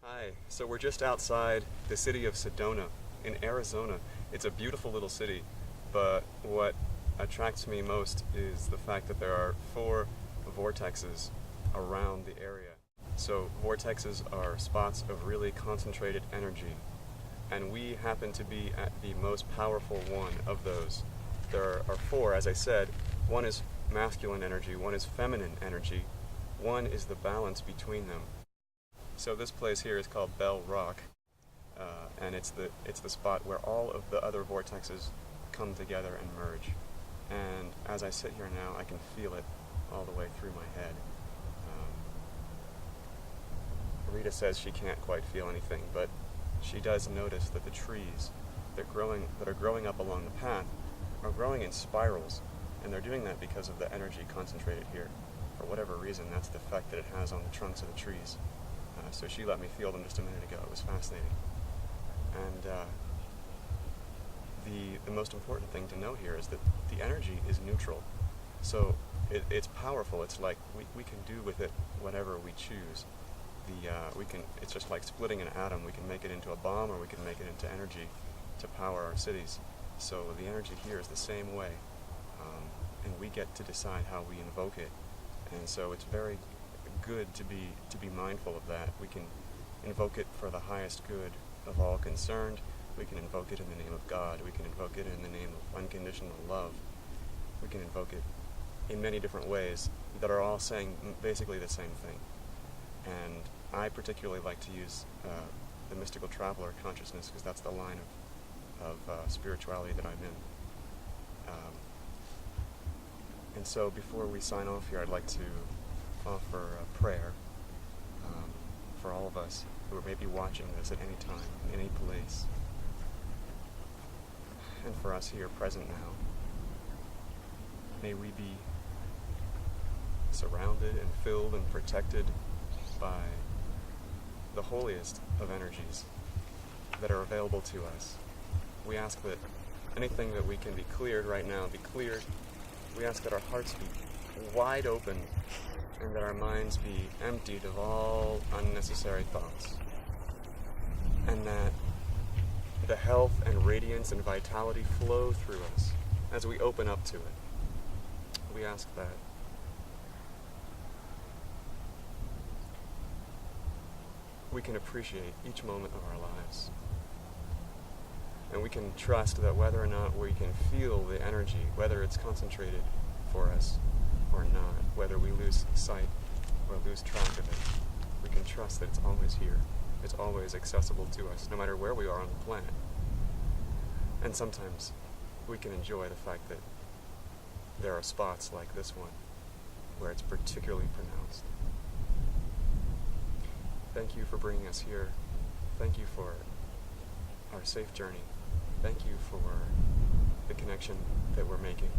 Hi, so we're just outside the city of Sedona in Arizona. It's a beautiful little city, but what attracts me most is the fact that there are 4 vortexes around the area. So vortexes are spots of really concentrated energy, and we happen to be at the most powerful one of those. There are 4, as I said. One is masculine energy, one is feminine energy, one is the balance between them. So this place here is called Bell Rock, and it's the spot where all of the other vortexes come together and merge. And as I sit here now, I can feel it all the way through my head. Rita says she can't quite feel anything, but she does notice that the trees that are growing up along the path are growing in spirals, and they're doing that because of the energy concentrated here. For whatever reason, that's the effect that it has on the trunks of the trees. So she let me feel them just a minute ago. It was fascinating. And the most important thing to know here is that the energy is neutral. So it's powerful. It's like we can do with it whatever we choose. It's just like splitting an atom. We can make it into a bomb, or we can make it into energy to power our cities. So the energy here is the same way, and we get to decide how we invoke it. And so it's very good to be mindful of that. We can invoke it for the highest good of all concerned. We can invoke it in the name of God. We can invoke it in the name of unconditional love. We can invoke it in many different ways that are all saying basically the same thing. And I particularly like to use the mystical traveler consciousness, because that's the line of spirituality that I'm in. And so before we sign off here, I'd like to offer a prayer for all of us who are maybe watching this at any time, in any place, and for us here present now. May we be surrounded and filled and protected by the holiest of energies that are available to us. We ask that anything that we can be cleared right now be cleared. We ask that our hearts be wide open, and that our minds be emptied of all unnecessary thoughts, and that the health and radiance and vitality flow through us as we open up to it. We ask that we can appreciate each moment of our lives, and we can trust that whether or not we can feel the energy, whether it's concentrated for us or not, whether we lose sight or lose track of it, we can trust that it's always here. It's always accessible to us, no matter where we are on the planet. And sometimes we can enjoy the fact that there are spots like this one where it's particularly pronounced. Thank you for bringing us here. Thank you for our safe journey. Thank you for the connection that we're making.